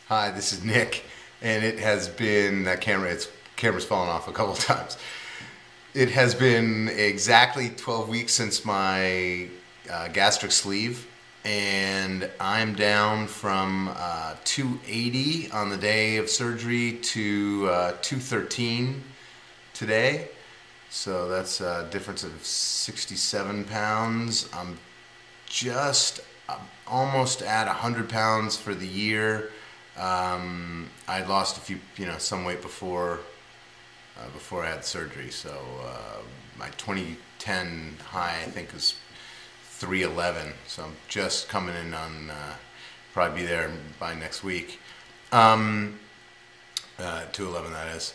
Hi, this is Nick, and it has been that camera's fallen off a couple of times. It has been exactly 12 weeks since my gastric sleeve, and I'm down from 280 on the day of surgery to 213 today. So that's a difference of 67 pounds. I'm almost at 100 pounds for the year. I lost a few, some weight before I had surgery. So my 2010 high, I think, was 311. So I'm just coming in on probably be there by next week. 211, that is.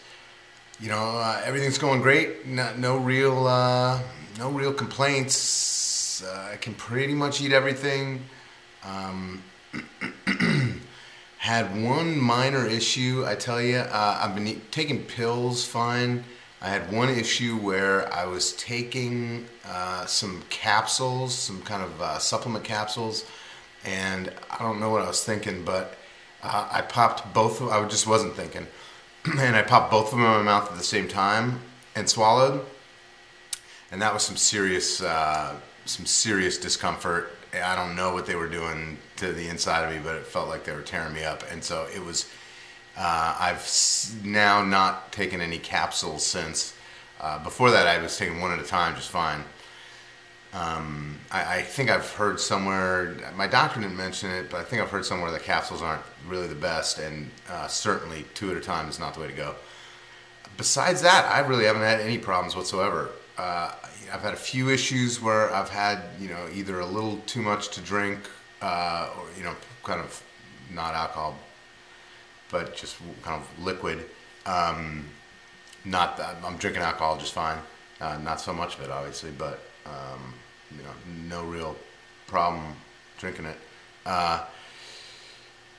Everything's going great. No real complaints. I can pretty much eat everything. Had one minor issue, I tell you. I've been taking pills fine. I had one issue where I was taking some capsules, some kind of supplement capsules, and I don't know what I was thinking, but I popped both of them. I just wasn't thinking. And I popped both of them in my mouth at the same time and swallowed. And that was some serious discomfort. I don't know what they were doing to the inside of me, but it felt like they were tearing me up. And so it was, I've now not taken any capsules since. Before that, I was taking one at a time just fine. I think I've heard somewhere, my doctor didn't mention it, but I think I've heard somewhere that capsules aren't really the best, and certainly two at a time is not the way to go. Besides that, I really haven't had any problems whatsoever. I've had a few issues where I've had, either a little too much to drink, or, kind of not alcohol, but just kind of liquid. Not that I'm drinking alcohol just fine. Not so much of it, obviously, but, no real problem drinking it. But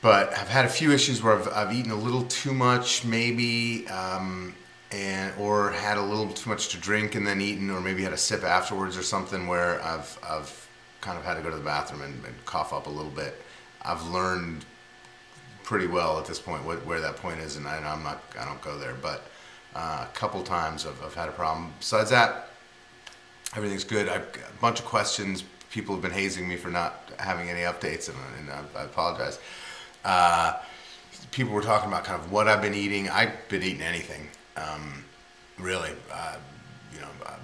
I've had a few issues where I've eaten a little too much, maybe, or had a little too much to drink and then eaten, or maybe had a sip afterwards or something, where I've kind of had to go to the bathroom and cough up a little bit. I've learned pretty well at this point where that point is, and I don't go there. But a couple times I've had a problem. Besides that, everything's good. I've got a bunch of questions. People have been hazing me for not having any updates, and I apologize. People were talking about kind of what I've been eating. I've been eating anything, really.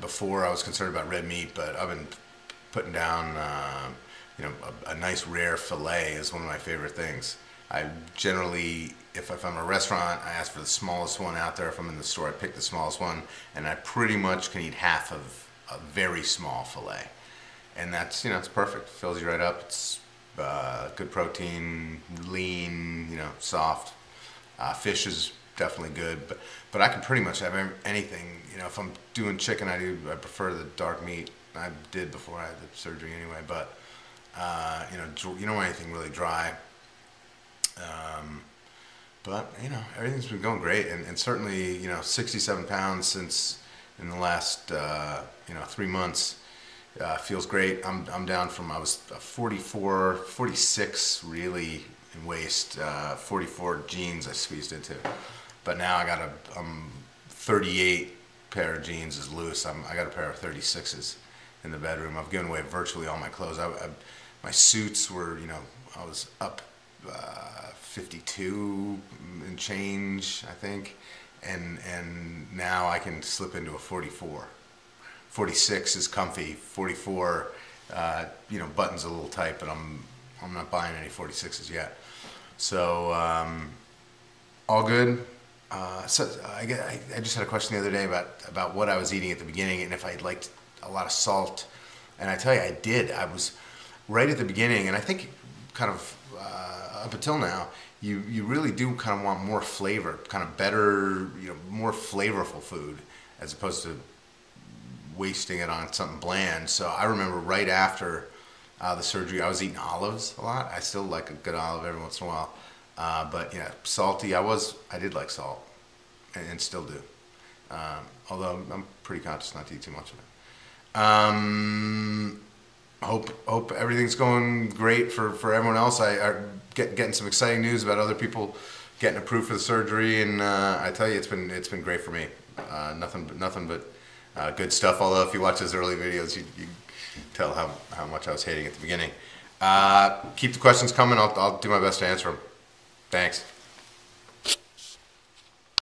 Before I was concerned about red meat, but I've been putting down, a nice rare fillet is one of my favorite things. I generally, if I'm in a restaurant, I ask for the smallest one out there. If I'm in the store, I pick the smallest one, and I pretty much can eat half of a very small fillet. And that's, it's perfect. Fills you right up. It's good protein, lean, soft. Fish is definitely good, but I can pretty much have anything. If I'm doing chicken, I prefer the dark meat. I did before I had the surgery anyway, but you don't want anything really dry. But everything's been going great, and certainly 67 pounds since in the last 3 months. Feels great. I'm down from, I was 44, 46 really in waist, 44 jeans I squeezed into. But now I got 38 pair of jeans is loose. I got a pair of 36s in the bedroom. I've given away virtually all my clothes. My suits were, I was up 52 and change, I think. And now I can slip into a 44. 46 is comfy. 44, buttons a little tight, but I'm not buying any 46s yet. So all good. So I just had a question the other day about what I was eating at the beginning and if I liked a lot of salt. And I tell you, I did. I was right at the beginning, and I think kind of up until now, you really do kind of want more flavor, kind of better, more flavorful food, as opposed to wasting it on something bland. So I remember right after the surgery, I was eating olives a lot. I still like a good olive every once in a while. But yeah, salty, I did like salt, and still do. Although I'm pretty conscious not to eat too much of it. Hope everything's going great for everyone else. I getting some exciting news about other people getting approved for the surgery, and I tell you, it's been great for me. Nothing but good stuff. Although if you watch those early videos, you tell how much I was hating at the beginning. Keep the questions coming. I'll do my best to answer them. Thanks.